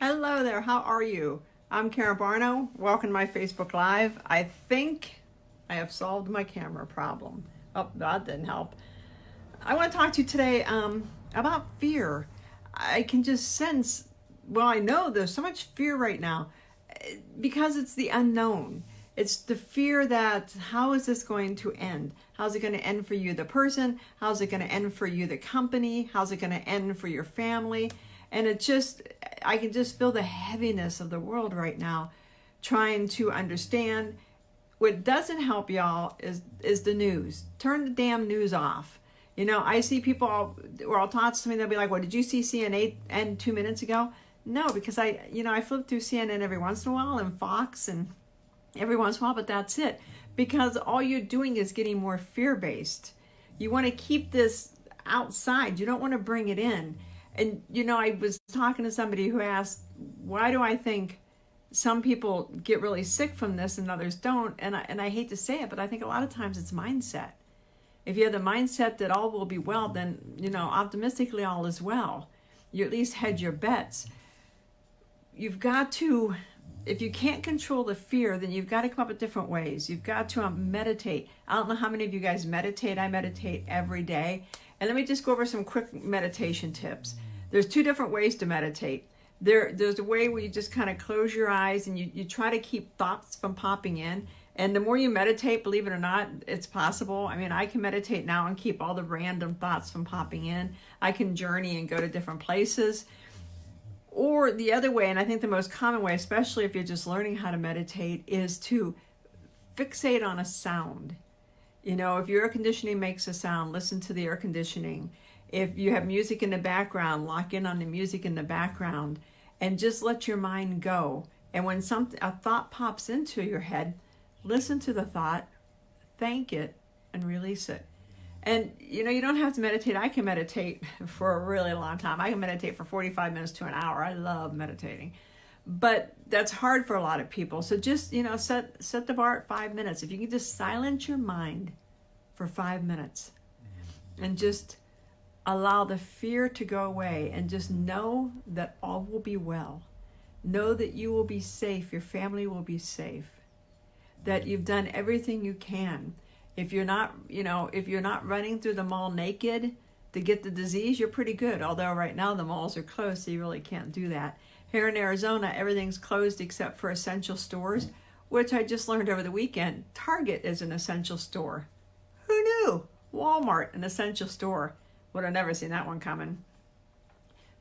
Hello there, how are you? I'm Karen Barno. Welcome to my Facebook Live. I think I have solved my camera problem. Oh, that didn't help. I want to talk to you today about fear. I can just sense, well, I know there's so much fear right now because it's the unknown. It's the fear that how is this going to end? How's it going to end for you, the person? How's it going to end for you, the company? How's it going to end for your family? And I can just feel the heaviness of the world right now, trying to understand. What doesn't help y'all is the news. Turn the damn news off. You know, I see people, or I'll talk to somebody, they'll be like, well, did you see CNN 2 minutes ago? No, because I flip through CNN every once in a while and Fox and every once in a while, but that's it. Because all you're doing is getting more fear-based. You want to keep this outside. You don't want to bring it in. And, I was talking to somebody who asked, why do I think some people get really sick from this and others don't? And I hate to say it, but I think a lot of times it's mindset. If you have the mindset that all will be well, then, optimistically all is well. You at least hedge your bets. You've got to, if you can't control the fear, then you've got to come up with different ways. You've got to meditate. I don't know how many of you guys meditate. I meditate every day. And let me just go over some quick meditation tips. There's 2 different ways to meditate. There's a way where you just kind of close your eyes and you try to keep thoughts from popping in. And the more you meditate, believe it or not, it's possible. I mean, I can meditate now and keep all the random thoughts from popping in. I can journey and go to different places. Or the other way, and I think the most common way, especially if you're just learning how to meditate, is to fixate on a sound. If your air conditioning makes a sound, listen to the air conditioning. If you have music in the background, lock in on the music in the background and just let your mind go. And when a thought pops into your head, listen to the thought, thank it, and release it. And, you don't have to meditate. I can meditate for a really long time. I can meditate for 45 minutes to an hour. I love meditating. But that's hard for a lot of people. So just, set the bar at 5 minutes. If you can just silence your mind for 5 minutes and just allow the fear to go away and just know that all will be well. Know that you will be safe. Your family will be safe. That you've done everything you can. If you're not running through the mall naked to get the disease, you're pretty good. Although right now the malls are closed, so you really can't do that. Here in Arizona, everything's closed except for essential stores, which I just learned over the weekend. Target is an essential store. Who knew? Walmart, an essential store. Would have never seen that one coming.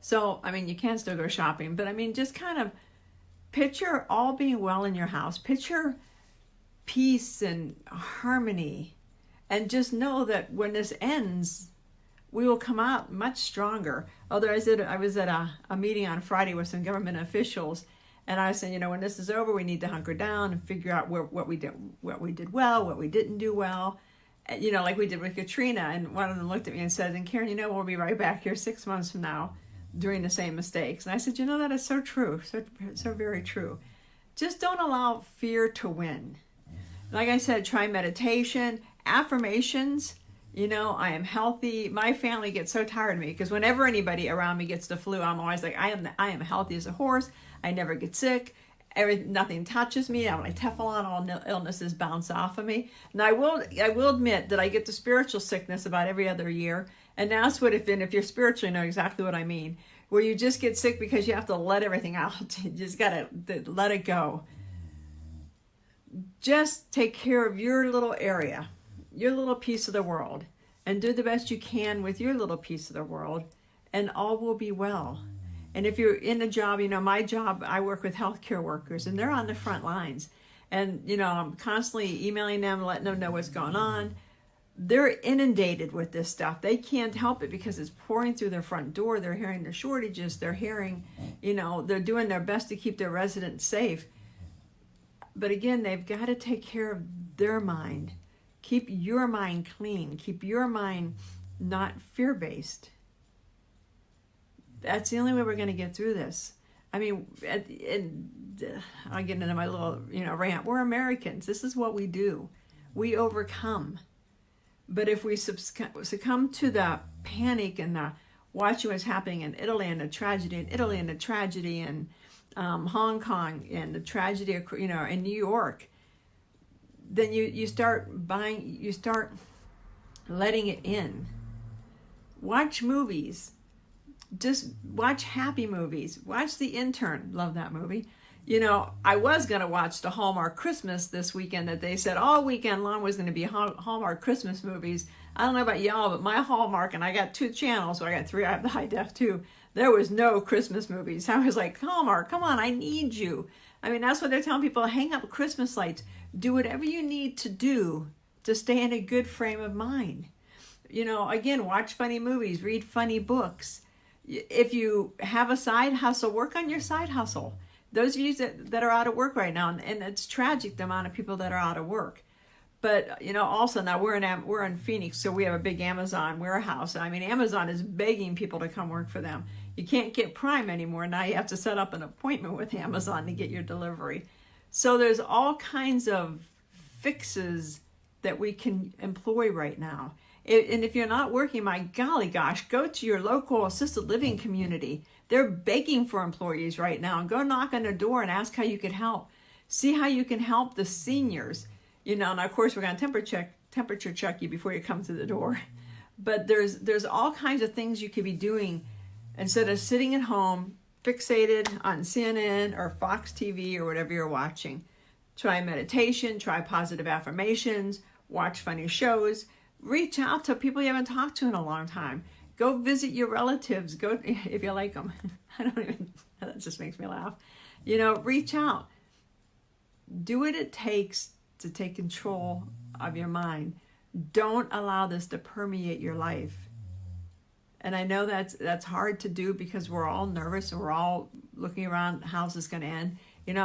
So, you can still go shopping, but just kind of picture all being well in your house. Picture peace and harmony, and just know that when this ends, we will come out much stronger. Although I was at a meeting on Friday with some government officials, and I was saying, when this is over, we need to hunker down and figure out what we did well, what we didn't do well, like we did with Katrina. And one of them looked at me and said, and Karen, we'll be right back here 6 months from now doing the same mistakes. And I said, that is so true, so very true. Just don't allow fear to win. Like I said, try meditation, affirmations. I am healthy. My family gets so tired of me because whenever anybody around me gets the flu, I'm always like, I am healthy as a horse. I never get sick. Nothing touches me. I'm like Teflon. All illnesses bounce off of me. And I will admit that I get the spiritual sickness about every other year. And that's what if you're spiritual, you know exactly what I mean. Where you just get sick because you have to let everything out. You just gotta let it go. Just take care of your little area, your little piece of the world, and do the best you can with your little piece of the world, and all will be well. And if you're in a job, my job, I work with healthcare workers, and they're on the front lines. And, I'm constantly emailing them, letting them know what's going on. They're inundated with this stuff. They can't help it because it's pouring through their front door. They're hearing the shortages. They're hearing, they're doing their best to keep their residents safe. But again, they've got to take care of their mind. Keep your mind clean. Keep your mind not fear-based. That's the only way we're going to get through this. I'll get into my little, rant. We're Americans. This is what we do. We overcome. But if we succumb to the panic and the watching what's happening in Italy and the tragedy in Italy and the tragedy in Hong Kong and the tragedy of, in New York, then you start letting it in. Watch movies. Just watch happy movies. Watch The Intern. Love that movie. I was going to watch the Hallmark Christmas this weekend that they said all weekend long was going to be Hallmark Christmas movies. I don't know about y'all, but my Hallmark, and I got 2 channels, so I got 3, I have the high def too. There was no Christmas movies. I was like, Hallmark, come on, I need you. I mean, that's what they're telling people. Hang up Christmas lights. Do whatever you need to do to stay in a good frame of mind. Again, watch funny movies, read funny books. If you have a side hustle, work on your side hustle. Those of you that are out of work right now, and it's tragic the amount of people that are out of work. But also now we're in Phoenix, so we have a big Amazon warehouse. I mean, Amazon is begging people to come work for them. You can't get Prime anymore. Now you have to set up an appointment with Amazon to get your delivery. So there's all kinds of fixes that we can employ right now. And if you're not working, my golly gosh, go to your local assisted living community. They're begging for employees right now. Go knock on their door and ask how you can help. See how you can help the seniors. And of course we're going to temperature check you before you come to the door. But there's all kinds of things you could be doing instead of sitting at home fixated on CNN or Fox TV or whatever you're watching. Try meditation, try positive affirmations, watch funny shows, reach out to people you haven't talked to in a long time. Go visit your relatives. Go if you like them. That just makes me laugh. Reach out. Do what it takes to take control of your mind. Don't allow this to permeate your life. And I know that's hard to do because we're all nervous and we're all looking around how's this going to end.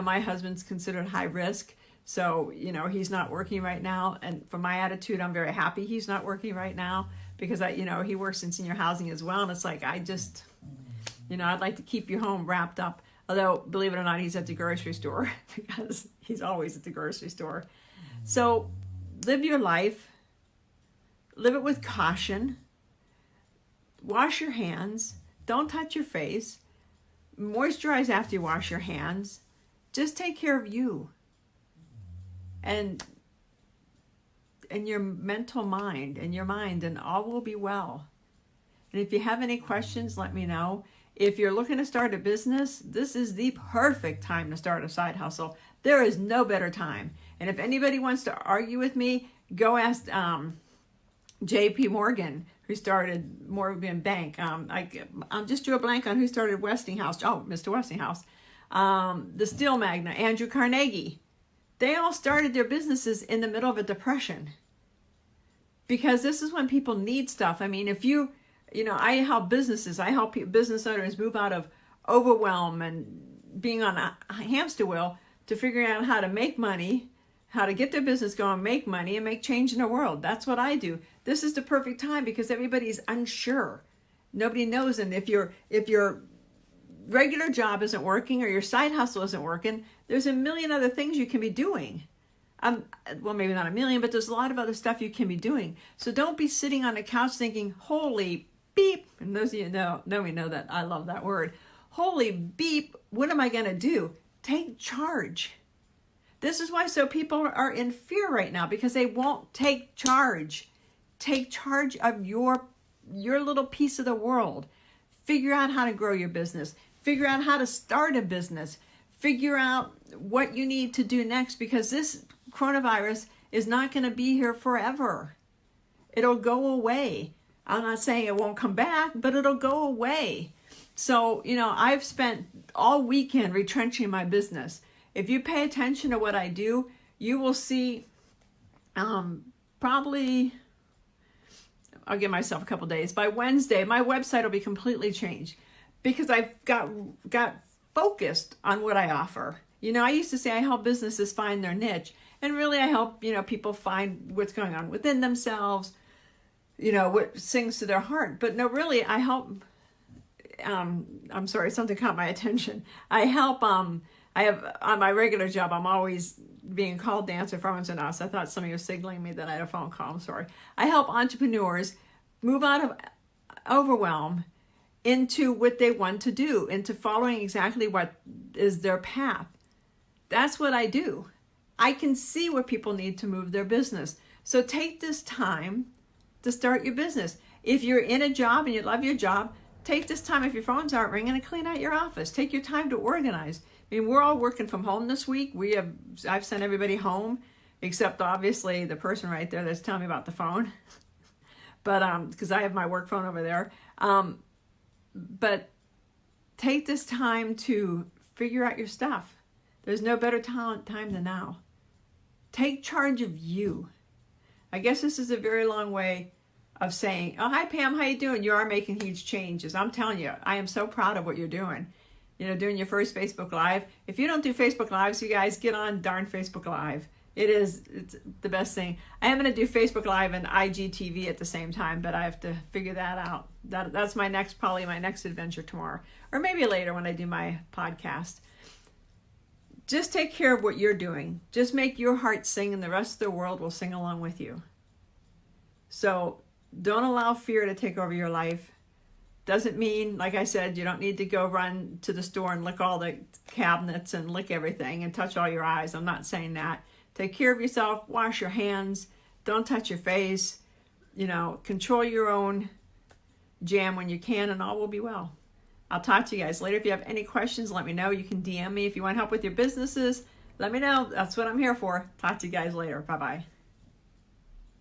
My husband's considered high risk. So, he's not working right now. And from my attitude, I'm very happy he's not working right now because he works in senior housing as well. And it's like, I'd like to keep you home wrapped up. Although, believe it or not, he's at the grocery store because he's always at the grocery store. So live your life. Live it with caution. Wash your hands. Don't touch your face. Moisturize after you wash your hands. Just take care of you. And your mental mind and your mind, and all will be well. And if you have any questions, let me know. If you're looking to start a business, this is the perfect time to start a side hustle. There is no better time. And if anybody wants to argue with me, go ask J.P. Morgan, who started Morgan Bank. I just drew a blank on who started Westinghouse. Oh, Mr. Westinghouse. The steel magnate, Andrew Carnegie. They all started their businesses in the middle of a depression because this is when people need stuff. I mean, if I help businesses, I help business owners move out of overwhelm and being on a hamster wheel to figuring out how to make money, how to get their business going, make money, and make change in the world. That's what I do. This is the perfect time because everybody's unsure. Nobody knows. And if your regular job isn't working or your side hustle isn't working, there's a million other things you can be doing. Well, maybe not a million, but there's a lot of other stuff you can be doing. So don't be sitting on a couch thinking, holy beep. And those of you know me know that I love that word. Holy beep, what am I going to do? Take charge. This is why so people are in fear right now because they won't take charge. Take charge of your little piece of the world. Figure out how to grow your business. Figure out how to start a business. Figure out what you need to do next because this coronavirus is not going to be here forever. It'll go away. I'm not saying it won't come back, but it'll go away. So, I've spent all weekend retrenching my business. If you pay attention to what I do, you will see probably, I'll give myself a couple days. By Wednesday, my website will be completely changed because I've got focused on what I offer. I used to say I help businesses find their niche, and really I help, people find what's going on within themselves, what sings to their heart. But no, really, I help, I'm sorry, something caught my attention. I help, I have, on my regular job, I'm always being called to answer phones and us. I thought somebody was signaling me that I had a phone call. I'm sorry. I help entrepreneurs move out of overwhelm into what they want to do, into following exactly what is their path. That's what I do. I can see where people need to move their business. So take this time to start your business. If you're in a job and you love your job, take this time, if your phones aren't ringing, and clean out your office. Take your time to organize. I mean, we're all working from home this week. I've sent everybody home, except obviously the person right there that's telling me about the phone. But because I have my work phone over there. But take this time to figure out your stuff. There's no better time than now. Take charge of you. I guess this is a very long way of saying, oh, hi, Pam, how you doing? You are making huge changes. I'm telling you, I am so proud of what you're doing. You know, doing your first Facebook Live. If you don't do Facebook Lives, you guys get on darn Facebook Live. It's the best thing. I am going to do Facebook Live and IGTV at the same time, but I have to figure that out. That's probably my next adventure tomorrow, or maybe later when I do my podcast. Just take care of what you're doing. Just make your heart sing, and the rest of the world will sing along with you. So don't allow fear to take over your life. Doesn't mean, like I said, you don't need to go run to the store and lick all the cabinets and lick everything and touch all your eyes. I'm not saying that. Take care of yourself. Wash your hands. Don't touch your face. You know, control your own jam when you can, and all will be well. I'll talk to you guys later. If you have any questions, let me know. You can DM me. If you want help with your businesses, let me know. That's what I'm here for. Talk to you guys later. Bye-bye.